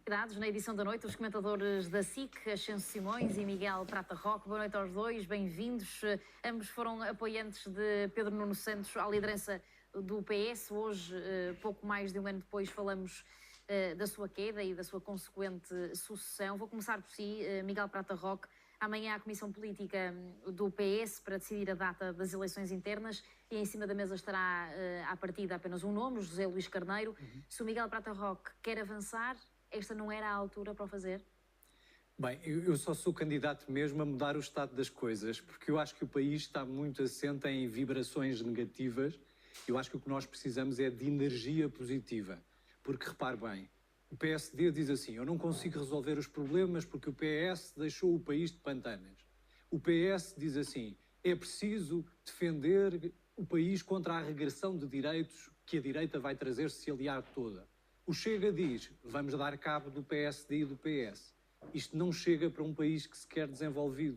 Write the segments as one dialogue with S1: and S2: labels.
S1: Convidados na edição da noite, os comentadores da SIC, Ascenso Simões e Miguel Prata Roque. Boa noite aos dois, bem-vindos. Ambos foram apoiantes de Pedro Nuno Santos à liderança do PS. Hoje, pouco mais de um ano depois, falamos da sua queda e da sua consequente sucessão. Vou começar por si, Miguel Prata Roque. Amanhã há a Comissão Política do PS para decidir a data das eleições internas e em cima da mesa estará à partida apenas um nome, José Luís Carneiro. Se o Miguel Prata Roque quer avançar, esta não era a altura para o fazer?
S2: Bem, eu só sou candidato mesmo a mudar o estado das coisas, porque eu acho que o país está muito assente em vibrações negativas. Eu acho que o que nós precisamos é de energia positiva. Porque, repare bem, o PSD diz assim, eu não consigo resolver os problemas porque o PS deixou o país de pantanas. O PS diz assim, é preciso defender o país contra a regressão de direitos que a direita vai trazer se aliar toda. O Chega diz, vamos dar cabo do PSD e do PS. Isto não chega para um país que se quer desenvolvido.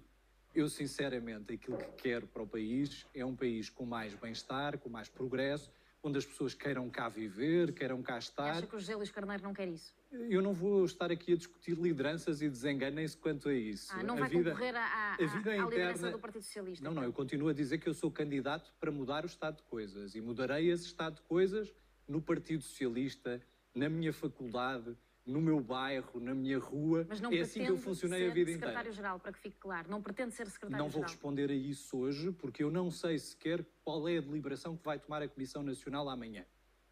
S2: Eu, sinceramente, aquilo que quero para o país é um país com mais bem-estar, com mais progresso, onde as pessoas queiram cá viver, queiram cá estar.
S1: Acha que o José Luís Carneiro não quer isso?
S2: Eu não vou estar aqui a discutir lideranças e desenganem-se quanto a isso.
S1: Não vai concorrer à liderança do Partido Socialista?
S2: Não, eu continuo a dizer que eu sou candidato para mudar o estado de coisas e mudarei esse estado de coisas no Partido Socialista, na minha faculdade, no meu bairro, na minha rua.
S1: Mas não
S2: é assim que eu funcionei a vida inteira.
S1: secretário-geral, para que fique claro. Não pretende ser secretário-geral.
S2: Não vou responder a isso hoje, porque eu não sei sequer qual é a deliberação que vai tomar a Comissão Nacional amanhã.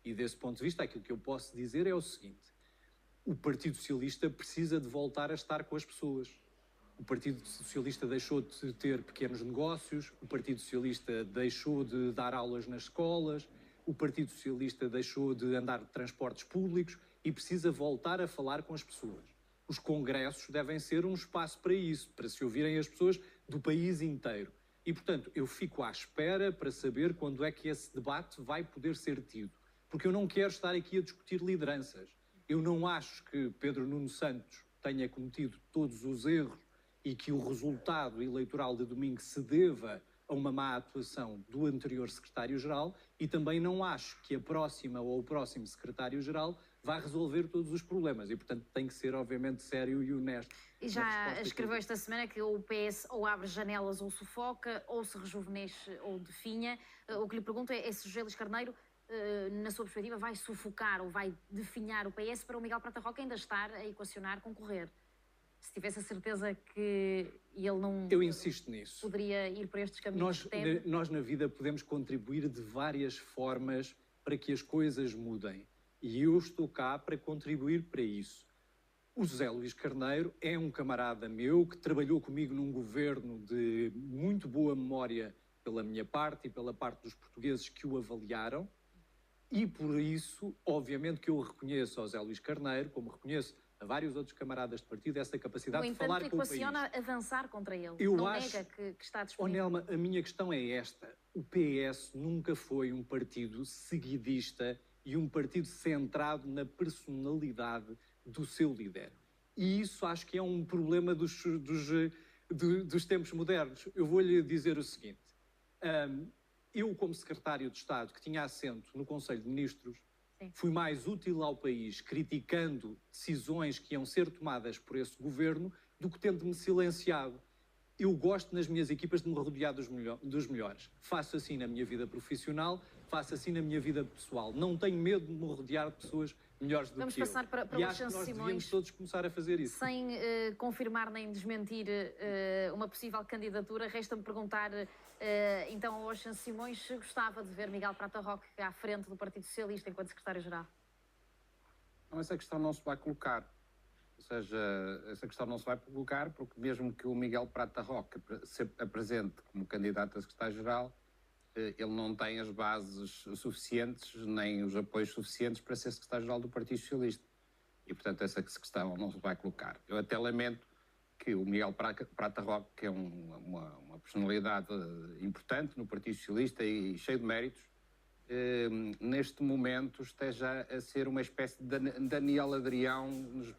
S2: E desse ponto de vista, aquilo que eu posso dizer é o seguinte. O Partido Socialista precisa de voltar a estar com as pessoas. O Partido Socialista deixou de ter pequenos negócios, o Partido Socialista deixou de dar aulas nas escolas, o Partido Socialista deixou de andar de transportes públicos e precisa voltar a falar com as pessoas. Os congressos devem ser um espaço para isso, para se ouvirem as pessoas do país inteiro. E, portanto, eu fico à espera para saber quando é que esse debate vai poder ser tido. Porque eu não quero estar aqui a discutir lideranças. Eu não acho que Pedro Nuno Santos tenha cometido todos os erros e que o resultado eleitoral de domingo se deva a uma má atuação do anterior secretário-geral e também não acho que a próxima ou o próximo secretário-geral vá resolver todos os problemas e, portanto, tem que ser, obviamente, sério e honesto.
S1: E já escreveu esta semana que o PS ou abre janelas ou sufoca, ou se rejuvenesce ou definha. O que lhe pergunto é se José Luís Carneiro, na sua perspectiva, vai sufocar ou vai definhar o PS para o Miguel Prata Roque ainda estar a equacionar concorrer. Se tivesse a certeza que ele não...
S2: Eu insisto nisso.
S1: Poderia ir por estes caminhos.
S2: Nós na vida podemos contribuir de várias formas para que as coisas mudem. E eu estou cá para contribuir para isso. O José Luís Carneiro é um camarada meu que trabalhou comigo num governo de muito boa memória pela minha parte e pela parte dos portugueses que o avaliaram. E por isso, obviamente que eu reconheço ao José Luís Carneiro, como reconheço a vários outros camaradas de partido, essa capacidade de falar com o país.
S1: equaciona avançar contra ele.
S2: Eu
S1: não
S2: acho,
S1: nega que está disponível.
S2: Nelma, a minha questão é esta. O PS nunca foi um partido seguidista e um partido centrado na personalidade do seu líder. E isso acho que é um problema dos tempos modernos. Eu vou-lhe dizer o seguinte. Eu, como secretário de Estado, que tinha assento no Conselho de Ministros, fui mais útil ao país criticando decisões que iam ser tomadas por esse governo do que tendo-me silenciado. Eu gosto nas minhas equipas de me rodear dos melhores. Faço assim na minha vida profissional, faço assim na minha vida pessoal. Não tenho medo de me rodear de pessoas melhores do que eu.
S1: Vamos passar para
S2: e
S1: o
S2: acho que nós
S1: Simões,
S2: devíamos todos começar a fazer isso.
S1: Sem confirmar nem desmentir uma possível candidatura, resta-me perguntar então ao Ascenso Simões se gostava de ver Miguel Prata Roque à frente do Partido Socialista enquanto secretário-geral.
S3: Não, essa questão não se vai colocar. Ou seja, essa questão não se vai colocar porque mesmo que o Miguel Prata Roque se apresente como candidato a secretário-geral, ele não tem as bases suficientes, nem os apoios suficientes para ser secretário-geral do Partido Socialista. E, portanto, essa questão não se vai colocar. Eu até lamento que o Miguel Prata Roque, que é uma personalidade importante no Partido Socialista e cheio de méritos, neste momento esteja a ser uma espécie de Daniel Adrião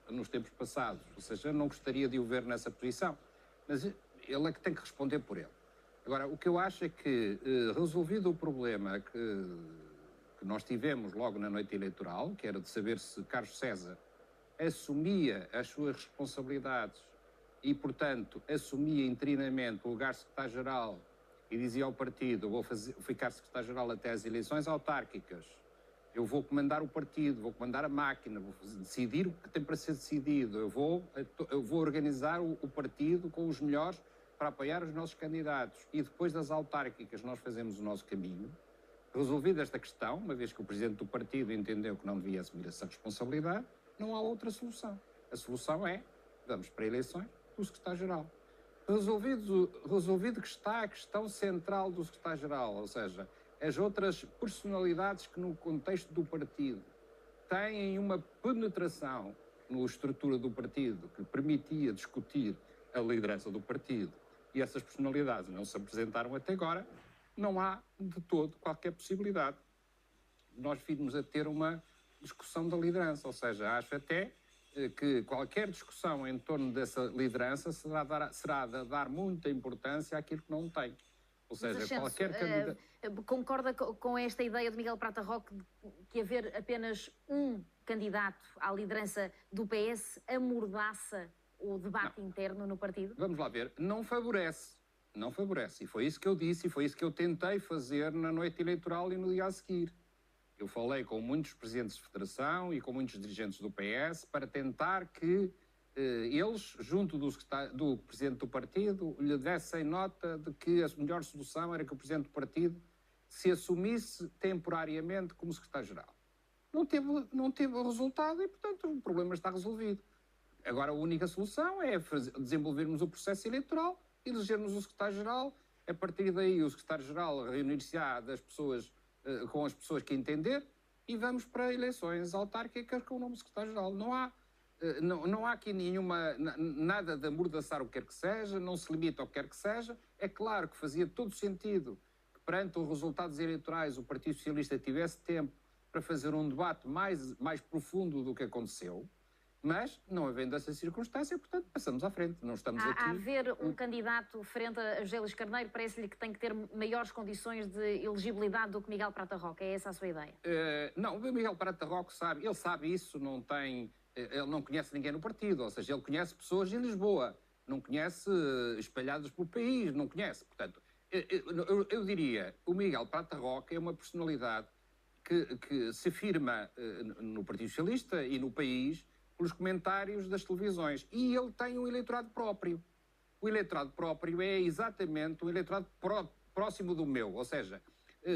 S3: nos tempos passados. Ou seja, eu não gostaria de o ver nessa posição, mas ele é que tem que responder por ele. Agora, o que eu acho é que, resolvido o problema que nós tivemos logo na noite eleitoral, que era de saber se Carlos César assumia as suas responsabilidades e, portanto, assumia interinamente o lugar de secretário-geral e dizia ao partido: vou ficar secretário-geral até às eleições autárquicas, eu vou comandar o partido, vou comandar a máquina, vou decidir o que tem para ser decidido, eu vou organizar o partido com os melhores para apoiar os nossos candidatos, e depois das autárquicas nós fazemos o nosso caminho. Resolvida esta questão, uma vez que o presidente do partido entendeu que não devia assumir essa responsabilidade, não há outra solução. A solução é: vamos para eleições do secretário-geral. Resolvido que está a questão central do secretário-geral, ou seja, as outras personalidades que no contexto do partido têm uma penetração na estrutura do partido que permitia discutir a liderança do partido, e essas personalidades não se apresentaram até agora, não há de todo qualquer possibilidade de nós virmos a ter uma discussão da liderança. Ou seja, acho até que qualquer discussão em torno dessa liderança será de dar muita importância àquilo que não tem. Ou seja,
S1: Ascenso,
S3: qualquer candidato...
S1: Concorda com esta ideia de Miguel Prata Roque de que haver apenas um candidato à liderança do PS amordaça o debate interno no partido?
S3: Vamos lá ver. Não favorece. Não favorece. E foi isso que eu disse, e foi isso que eu tentei fazer na noite eleitoral e no dia a seguir. Eu falei com muitos presidentes de federação e com muitos dirigentes do PS para tentar que eles, junto do presidente do partido, lhe dessem nota de que a melhor solução era que o presidente do partido se assumisse temporariamente como secretário-geral. Não teve o resultado e, portanto, o problema está resolvido. Agora, a única solução é desenvolvermos o processo eleitoral, elegermos o secretário-geral. A partir daí, o secretário-geral reunir-se-á com as pessoas que entender, e vamos para eleições autárquicas com o nome de secretário-geral. Não há aqui nada de amordaçar o que quer que seja, não se limita ao que quer que seja. É claro que fazia todo sentido que, perante os resultados eleitorais, o Partido Socialista tivesse tempo para fazer um debate mais profundo do que aconteceu, mas não havendo essa circunstância, portanto, passamos à frente. Não estamos aqui...
S1: A haver um candidato frente a José Luís Carneiro, parece-lhe que tem que ter maiores condições de elegibilidade do que Miguel Prata Roque. É essa a sua ideia?
S3: Não, o Miguel Prata Roque ele sabe isso, ele não conhece ninguém no partido, ou seja, ele conhece pessoas em Lisboa, não conhece espalhadas pelo país, não conhece. Portanto, eu diria, o Miguel Prata Roque é uma personalidade que se afirma no Partido Socialista e no país pelos comentários das televisões. E ele tem um eleitorado próprio. O eleitorado próprio é exatamente um eleitorado próximo do meu. Ou seja,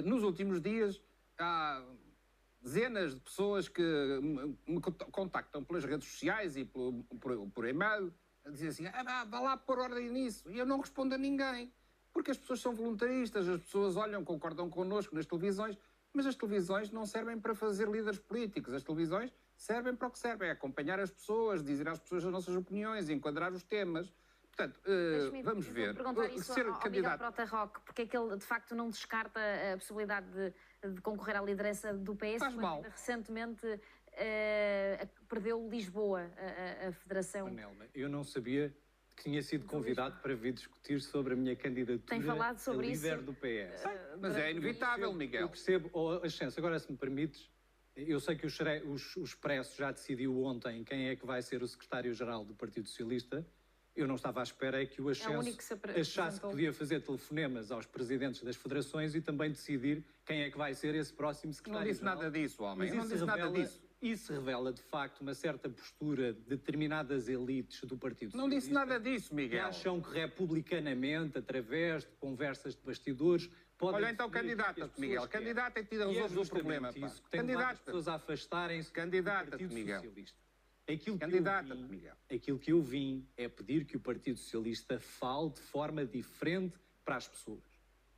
S3: nos últimos dias há dezenas de pessoas que me contactam pelas redes sociais e por e-mail, a dizer assim: vá lá pôr ordem nisso. E eu não respondo a ninguém. Porque as pessoas são voluntaristas, as pessoas olham, concordam connosco nas televisões, mas as televisões não servem para fazer líderes políticos. As televisões servem para o que servem, é acompanhar as pessoas, dizer às pessoas as nossas opiniões, enquadrar os temas. Portanto, vamos ver.
S1: Perguntar isso ao Miguel Prata Roque, porque é que ele de facto não descarta a possibilidade de concorrer à liderança do PS?
S3: Faz mal.
S1: Recentemente perdeu Lisboa, a Federação.
S2: Nelma, eu não sabia que tinha sido convidado para vir discutir sobre a minha candidatura
S1: Tem falado sobre
S2: a líder
S1: isso,
S2: do PS.
S3: Mas é inevitável, Miguel.
S2: Eu percebo, Ascenso, agora se me permites, eu sei que o Expresso já decidiu ontem quem é que vai ser o secretário-geral do Partido Socialista. Eu não estava à espera que o Ascenso achasse que podia fazer telefonemas aos presidentes das federações e também decidir quem é que vai ser esse próximo secretário-geral.
S3: Não disse nada disso, homem. Não disse nada disso.
S2: Isso revela, de facto, uma certa postura de determinadas elites do Partido Socialista.
S3: Não disse nada disso, Miguel.
S2: Que acham que republicanamente, através de conversas de bastidores, podem...
S3: Olha, então candidata-te, Miguel. Candidata-te e resolve o problema.
S2: Isso que tem levado as pessoas a afastarem-se do Partido Socialista. Aquilo que eu vim é pedir que o Partido Socialista fale de forma diferente para as pessoas.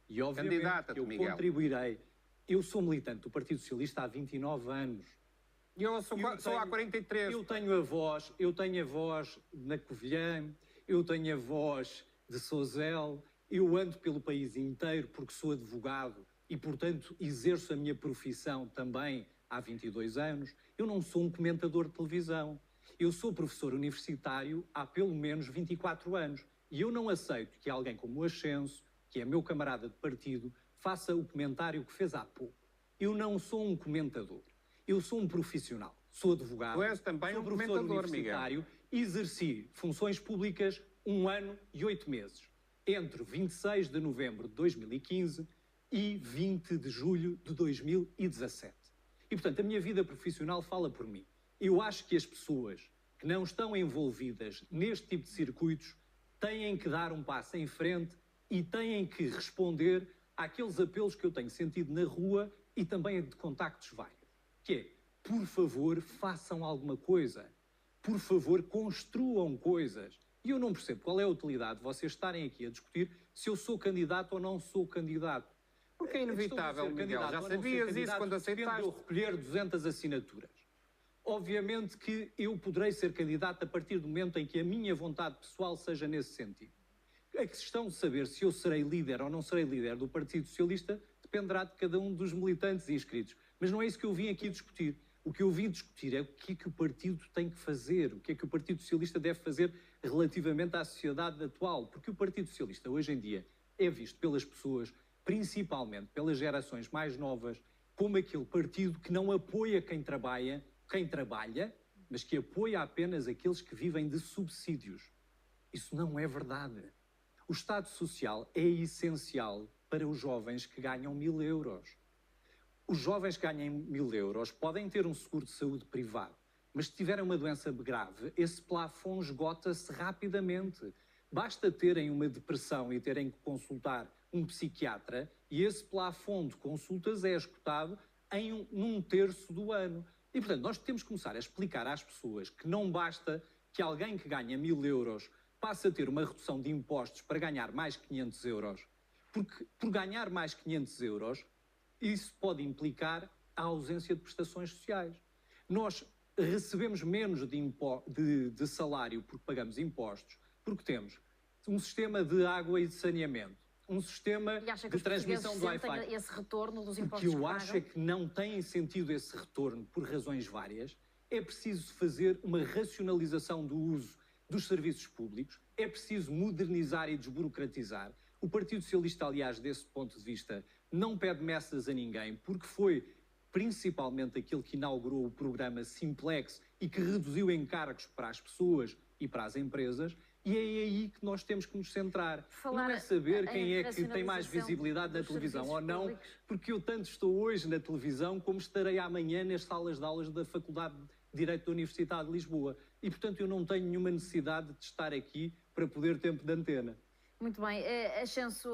S2: E obviamente que eu contribuirei. Eu sou militante do Partido Socialista há 29 anos.
S3: E eu sou há 43.
S2: Eu tenho a voz na Covilhã, eu tenho a voz de Sozel, eu ando pelo país inteiro porque sou advogado e, portanto, exerço a minha profissão também há 22 anos. Eu não sou um comentador de televisão. Eu sou professor universitário há pelo menos 24 anos. E eu não aceito que alguém como o Ascenso, que é meu camarada de partido, faça o comentário que fez há pouco. Eu não sou um comentador. Eu sou um profissional. sou advogado,
S3: Tu és também
S2: sou
S3: um
S2: professor
S3: comentador,
S2: universitário, exerci funções públicas 1 ano e 8 meses, entre 26 de novembro de 2015 e 20 de julho de 2017. E, portanto, a minha vida profissional fala por mim. Eu acho que as pessoas que não estão envolvidas neste tipo de circuitos têm que dar um passo em frente e têm que responder àqueles apelos que eu tenho sentido na rua e também de contactos vários. Que é, por favor, façam alguma coisa. Por favor, construam coisas. E eu não percebo qual é a utilidade de vocês estarem aqui a discutir se eu sou candidato ou não sou candidato.
S3: Porque é inevitável, Miguel. Já sabias isso quando aceitaste.
S2: Eu recolher 200 assinaturas. Obviamente que eu poderei ser candidato a partir do momento em que a minha vontade pessoal seja nesse sentido. A questão de saber se eu serei líder ou não serei líder do Partido Socialista dependerá de cada um dos militantes inscritos. Mas não é isso que eu vim aqui discutir. O que eu vim discutir é o que é que o partido tem que fazer, o que é que o Partido Socialista deve fazer relativamente à sociedade atual. Porque o Partido Socialista, hoje em dia, é visto pelas pessoas, principalmente pelas gerações mais novas, como aquele partido que não apoia quem trabalha, mas que apoia apenas aqueles que vivem de subsídios. Isso não é verdade. O Estado Social é essencial para os jovens que ganham 1.000 euros. Os jovens que ganham 1.000 euros podem ter um seguro de saúde privado, mas se tiverem uma doença grave, esse plafond esgota-se rapidamente. Basta terem uma depressão e terem que consultar um psiquiatra e esse plafond de consultas é esgotado num terço do ano. E, portanto, nós temos que começar a explicar às pessoas que não basta que alguém que ganha 1.000 euros passe a ter uma redução de impostos para ganhar mais 500 euros, porque por ganhar mais 500 euros, isso pode implicar a ausência de prestações sociais. Nós recebemos menos de salário porque pagamos impostos, porque temos um sistema de água e de saneamento, um sistema de transmissão do Wi-Fi.
S1: Esse retorno dos
S2: O
S1: impostos
S2: que eu acho é que não tem sentido esse retorno por razões várias. É preciso fazer uma racionalização do uso dos serviços públicos, é preciso modernizar e desburocratizar. O Partido Socialista, aliás, desse ponto de vista, não pede meças a ninguém, porque foi principalmente aquele que inaugurou o programa Simplex e que reduziu encargos para as pessoas e para as empresas, e é aí que nós temos que nos centrar. Não é saber quem é que tem mais visibilidade na televisão ou não, porque eu tanto estou hoje na televisão como estarei amanhã nas salas de aulas da Faculdade de Direito da Universidade de Lisboa. E, portanto, eu não tenho nenhuma necessidade de estar aqui para poder tempo de antena.
S1: Muito bem. Ascenso,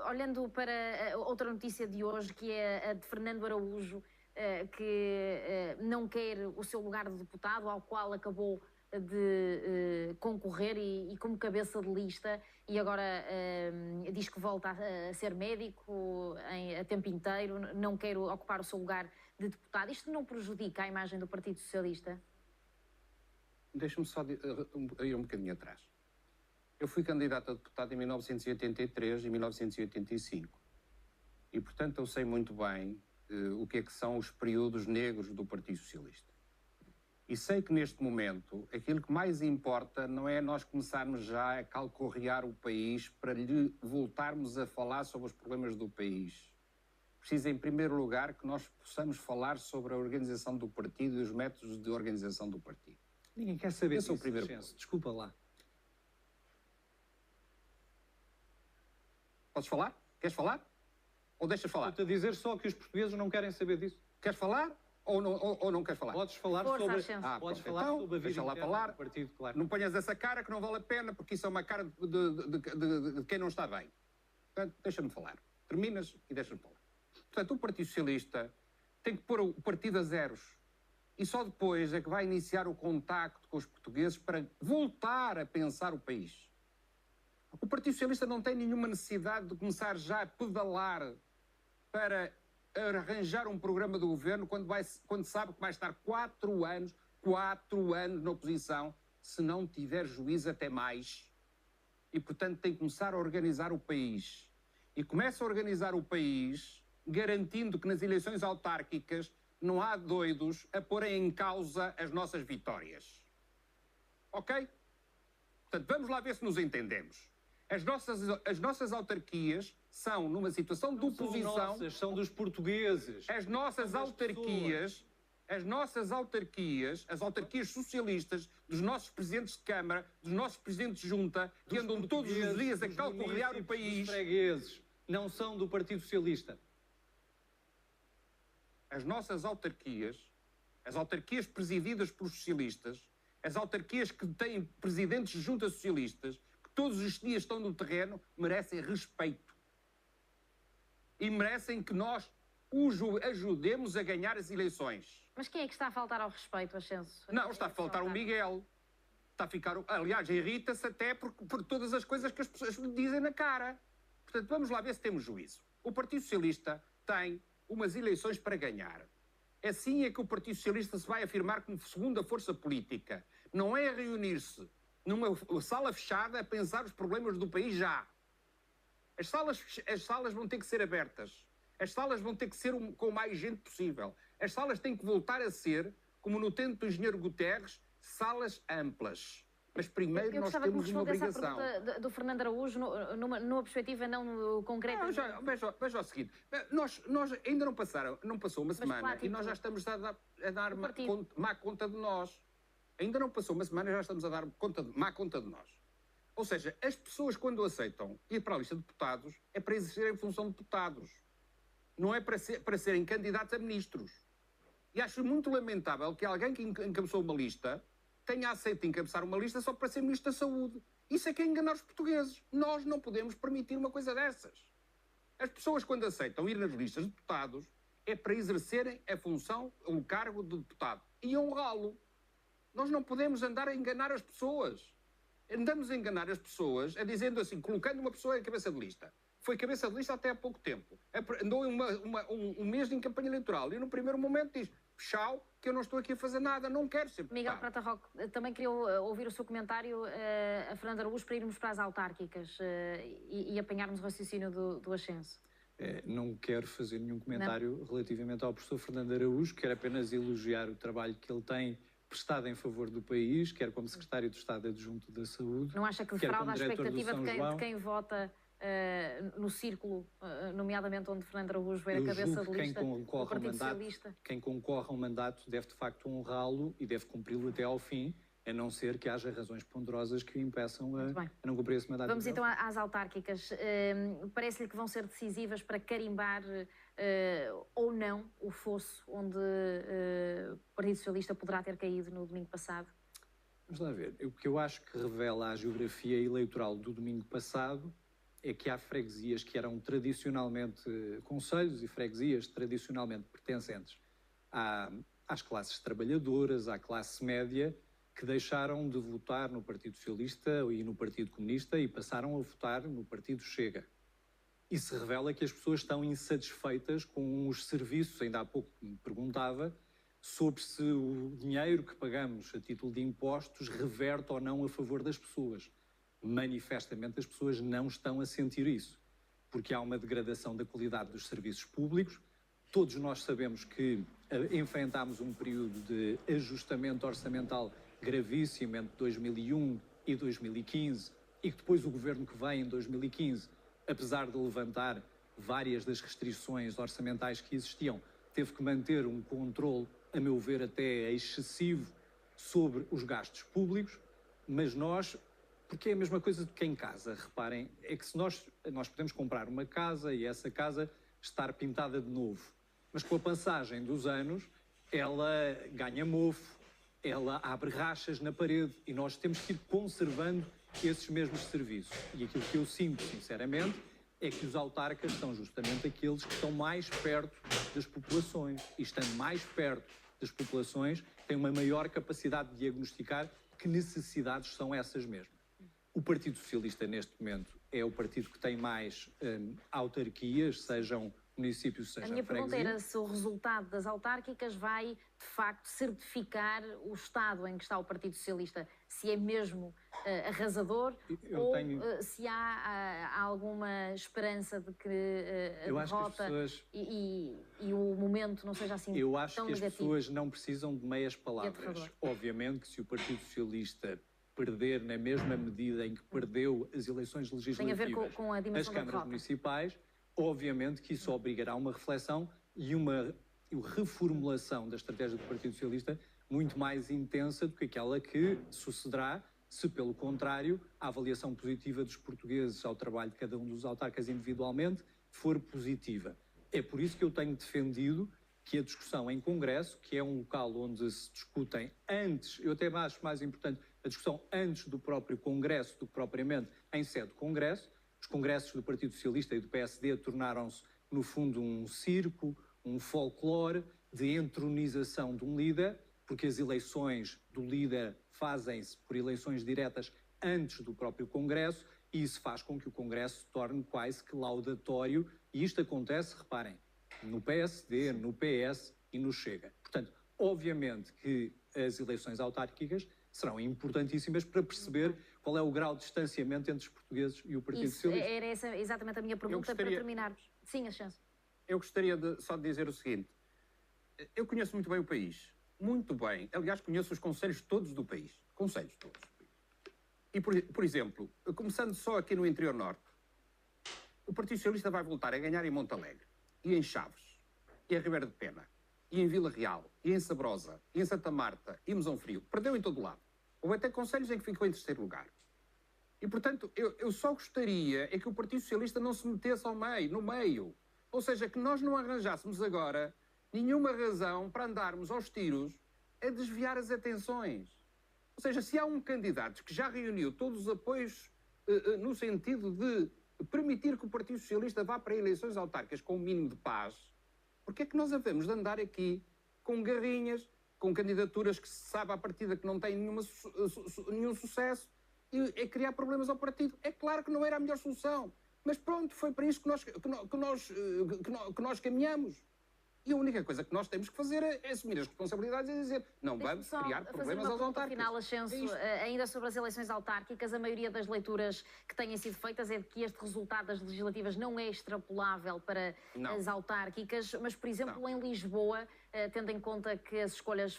S1: olhando para outra notícia de hoje, que é a de Fernando Araújo, que não quer o seu lugar de deputado, ao qual acabou de concorrer e como cabeça de lista, e agora diz que volta a ser médico a tempo inteiro, não quer ocupar o seu lugar de deputado. Isto não prejudica a imagem do Partido Socialista?
S3: Deixa-me só ir um bocadinho atrás. Eu fui candidato a deputado em 1983 e 1985. E, portanto, eu sei muito bem o que são os períodos negros do Partido Socialista. E sei que, neste momento, aquilo que mais importa não é nós começarmos já a calcorrear o país para lhe voltarmos a falar sobre os problemas do país. Precisa, em primeiro lugar, que nós possamos falar sobre a organização do partido e os métodos de organização do partido.
S2: Ninguém quer saber
S3: Esse é o
S2: disso,
S3: primeiro
S2: Ascenso.
S3: ponto.
S2: Desculpa lá.
S3: Podes falar? Queres falar? Ou deixas falar?
S2: Estou-te a dizer só que os portugueses não querem saber disso.
S3: Queres falar ou não queres falar?
S2: Podes falar
S1: Força,
S2: sobre,
S1: Ascenso.
S2: podes
S3: pronto.
S2: falar
S3: Então,
S2: sobre a vida
S3: deixa lá
S2: interna
S3: falar.
S2: do partido, claro.
S3: Não ponhas essa cara que não vale a pena, porque isso é uma cara de quem não está bem. Portanto, deixa-me falar. Terminas e deixa-me falar. Portanto, o Partido Socialista tem que pôr o partido a zeros. E só depois é que vai iniciar o contacto com os portugueses para voltar a pensar o país. O Partido Socialista não tem nenhuma necessidade de começar já a pedalar para arranjar um programa do governo quando sabe que vai estar 4 anos na oposição, se não tiver juízo até mais. E, portanto, tem que começar a organizar o país. E começa a organizar o país garantindo que nas eleições autárquicas não há doidos a porem em causa as nossas vitórias. Ok? Portanto, vamos lá ver se nos entendemos. As nossas autarquias são numa situação de oposição.
S2: São nossas, são dos portugueses.
S3: As nossas
S2: São das
S3: autarquias As nossas autarquias, as autarquias socialistas, dos nossos presidentes de Câmara, dos nossos presidentes de Junta, que andam todos os dias a calcorrear o país.
S2: Os fregueses não são do Partido Socialista.
S3: As nossas autarquias, as autarquias presididas por socialistas, as autarquias que têm presidentes de juntas socialistas, que todos os dias estão no terreno, merecem respeito. E merecem que nós os ajudemos a ganhar as eleições.
S1: Mas quem é que está a faltar ao respeito, Ascenso?
S3: Não, está a faltar o Miguel. Está a ficar... Aliás, irrita-se até por todas as coisas que as pessoas lhe dizem na cara. Portanto, vamos lá ver se temos juízo. O Partido Socialista tem umas eleições para ganhar. Assim é que o Partido Socialista se vai afirmar como segunda força política. Não é a reunir-se numa sala fechada a pensar os problemas do país já. As salas vão ter que ser abertas. As salas vão ter que ser com mais gente possível. As salas têm que voltar a ser, como no tempo do engenheiro Guterres, salas amplas. Mas primeiro nós temos uma obrigação.
S1: Eu gostava que me respondesse à pergunta do Fernando Araújo numa perspectiva não concreta.
S3: Veja o seguinte, nós ainda não passou uma semana e nós já estamos a dar má conta de nós. Ainda não passou uma semana e já estamos a dar má conta de nós. Ou seja, as pessoas quando aceitam ir para a lista de deputados é para exercerem função de deputados. Não é para serem candidatos a ministros. E acho muito lamentável que alguém que encabeçou uma lista tenha aceito encabeçar uma lista só para ser Ministro da Saúde. Isso é que é enganar os portugueses. Nós não podemos permitir uma coisa dessas. As pessoas, quando aceitam ir nas listas de deputados, é para exercerem a função, o cargo de deputado. E honrá-lo. Nós não podemos andar a enganar as pessoas. Andamos a enganar as pessoas, dizendo assim, colocando uma pessoa em cabeça de lista. Foi cabeça de lista até há pouco tempo. Andou um mês em campanha eleitoral e no primeiro momento diz, tchau, que eu não estou aqui a fazer nada, não quero ser deputado.
S1: Miguel Prata Roque, também queria ouvir o seu comentário a Fernando Araújo para irmos para as autárquicas e apanharmos o raciocínio do Ascenso.
S2: Não quero fazer nenhum comentário relativamente ao professor Fernando Araújo, quero apenas elogiar o trabalho que ele tem prestado em favor do país, quer como Secretário de Estado Adjunto da Saúde.
S1: Não acha que defrauda a expectativa de quem vota no círculo, nomeadamente onde Fernando Araújo era cabeça de lista do Partido Socialista?
S2: Quem concorre ao mandato deve de facto honrá-lo e deve cumpri-lo até ao fim, a não ser que haja razões ponderosas que o impeçam a não cumprir esse mandato.
S1: Vamos então às autárquicas. Parece-lhe que vão ser decisivas para carimbar ou não o fosso onde o Partido Socialista poderá ter caído no domingo passado?
S2: Vamos lá ver. O que eu acho que revela a geografia eleitoral do domingo passado é que há freguesias que eram tradicionalmente concelhos e freguesias tradicionalmente pertencentes às classes trabalhadoras, à classe média, que deixaram de votar no Partido Socialista e no Partido Comunista e passaram a votar no Partido Chega. Isso revela que as pessoas estão insatisfeitas com os serviços. Ainda há pouco me perguntava sobre se o dinheiro que pagamos a título de impostos reverte ou não a favor das pessoas. Manifestamente as pessoas não estão a sentir isso, porque há uma degradação da qualidade dos serviços públicos. Todos nós sabemos que enfrentámos um período de ajustamento orçamental gravíssimo entre 2001 e 2015 e que depois o governo que vem em 2015, apesar de levantar várias das restrições orçamentais que existiam, teve que manter um controle, a meu ver, até excessivo sobre os gastos públicos, mas nós... Porque é a mesma coisa do que em casa, reparem, é que se nós podemos comprar uma casa e essa casa estar pintada de novo, mas com a passagem dos anos ela ganha mofo, ela abre rachas na parede e nós temos que ir conservando esses mesmos serviços. E aquilo que eu sinto, sinceramente, é que os autarcas são justamente aqueles que estão mais perto das populações e, estando mais perto das populações, têm uma maior capacidade de diagnosticar que necessidades são essas mesmas. O Partido Socialista, neste momento, é o partido que tem mais autarquias, sejam municípios, sejam freguesias.
S1: A minha pergunta era se o resultado das autárquicas vai, de facto, certificar o estado em que está o Partido Socialista, se é mesmo arrasador se há alguma esperança de que a derrota e o momento não seja assim tão negativo.
S2: Eu acho que as pessoas não precisam de meias palavras. Obviamente que se o Partido Socialista perder na mesma medida em que perdeu as eleições legislativas,
S1: tem a ver com a dimensão
S2: as câmaras municipais, obviamente que isso obrigará uma reflexão e uma reformulação da estratégia do Partido Socialista muito mais intensa do que aquela que sucederá se, pelo contrário, a avaliação positiva dos portugueses ao trabalho de cada um dos autarcas individualmente for positiva. É por isso que eu tenho defendido que a discussão em Congresso, que é um local onde se discutem antes, eu até acho mais importante a discussão antes do próprio Congresso do que propriamente em sede de Congresso. Os congressos do Partido Socialista e do PSD tornaram-se, no fundo, um circo, um folclore de entronização de um líder, porque as eleições do líder fazem-se por eleições diretas antes do próprio Congresso, e isso faz com que o Congresso se torne quase que laudatório, e isto acontece, reparem, no PSD, no PS e no Chega. Portanto, obviamente que as eleições autárquicas serão importantíssimas para perceber qual é o grau de distanciamento entre os portugueses e o Partido Socialista.
S1: Era essa exatamente a minha pergunta para terminarmos. Sim, Ascenso.
S3: Eu gostaria só de dizer o seguinte. Eu conheço muito bem o país. Muito bem. Aliás, conheço os conselhos todos do país. Conselhos todos do país. E, por exemplo, começando só aqui no interior norte, o Partido Socialista vai voltar a ganhar em Montalegre, e em Chaves, e em Ribeira de Pena, e em Vila Real, e em Sabrosa, e em Santa Marta, e em Mesão Frio. Perdeu em todo lado. Houve até conselhos em que ficou em terceiro lugar. E, portanto, eu só gostaria é que o Partido Socialista não se metesse no meio. Ou seja, que nós não arranjássemos agora nenhuma razão para andarmos aos tiros a desviar as atenções. Ou seja, se há um candidato que já reuniu todos os apoios no sentido de permitir que o Partido Socialista vá para eleições autárquicas com um mínimo de paz, porque é que nós havemos de andar aqui com garrinhas, com candidaturas que se sabe à partida que não têm nenhum sucesso e criar problemas ao partido? É claro que não era a melhor solução. Mas pronto, foi para isso que nós caminhamos. E a única coisa que nós temos que fazer é assumir as responsabilidades e dizer não vamos criar problemas aos autárquicos.
S1: Final, Ascenso, ainda sobre as eleições autárquicas, a maioria das leituras que têm sido feitas é de que este resultado das legislativas não é extrapolável para as autárquicas, mas, por exemplo, em Lisboa, tendo em conta que as escolhas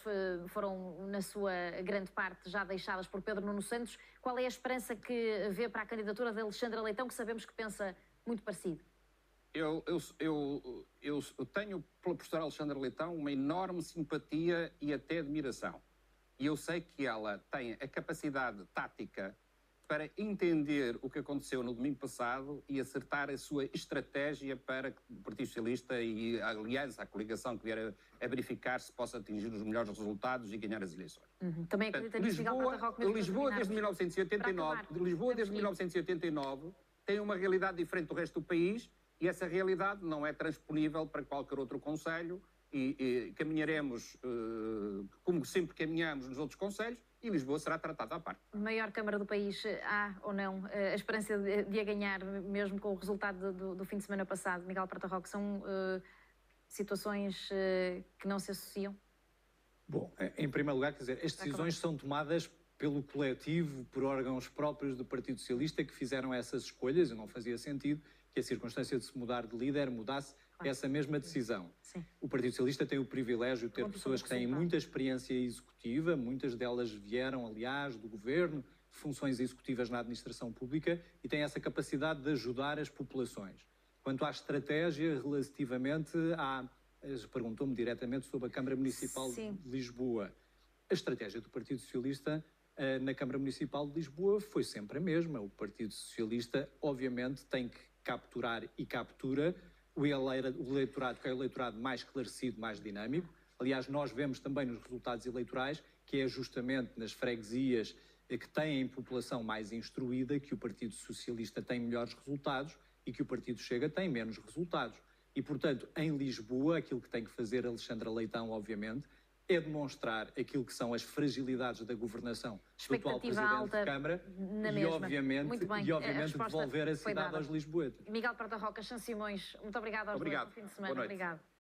S1: foram, na sua grande parte, já deixadas por Pedro Nuno Santos, qual é a esperança que vê para a candidatura de Alexandra Leitão, que sabemos que pensa muito parecido?
S3: Eu tenho pela professora Alexandra Leitão uma enorme simpatia e até admiração. E eu sei que ela tem a capacidade tática para entender o que aconteceu no domingo passado e acertar a sua estratégia para que o Partido Socialista e a aliança, a coligação que vier a verificar se possa atingir os melhores resultados e ganhar as eleições.
S1: Também acredita nisso, Miguel Prata Roque, mesmo
S3: Lisboa desde 1989 tem uma realidade diferente do resto do país. E essa realidade não é transponível para qualquer outro concelho e caminharemos como sempre caminhamos nos outros concelhos e Lisboa será tratada à parte.
S1: Maior Câmara do país, há ou não a esperança de a ganhar, mesmo com o resultado do fim de semana passado? Miguel Prata Roque, são situações que não se associam?
S2: Bom, em primeiro lugar, quer dizer, as decisões são tomadas pelo coletivo, por órgãos próprios do Partido Socialista que fizeram essas escolhas, e não fazia sentido que a circunstância de se mudar de líder mudasse essa mesma decisão.
S1: Sim.
S2: O Partido Socialista tem o privilégio de ter pessoas que têm muita experiência executiva, muitas delas vieram, aliás, do governo, de funções executivas na administração pública, e têm essa capacidade de ajudar as populações. Quanto à estratégia relativamente perguntou-me diretamente sobre a Câmara Municipal de Lisboa. A estratégia do Partido Socialista na Câmara Municipal de Lisboa foi sempre a mesma. O Partido Socialista, obviamente, tem que capturar e captura o eleitorado, que é o eleitorado mais esclarecido, mais dinâmico. Aliás, nós vemos também nos resultados eleitorais que é justamente nas freguesias que têm população mais instruída que o Partido Socialista tem melhores resultados e que o Partido Chega tem menos resultados. E, portanto, em Lisboa, aquilo que tem que fazer Alexandra Leitão, obviamente, é demonstrar aquilo que são as fragilidades da governação do atual Presidente da Câmara e, obviamente, devolver a cidade aos lisboetas.
S1: Miguel Prata Roque, Ascenso Simões, muito obrigado aos dois. Bom fim de semana. Obrigado.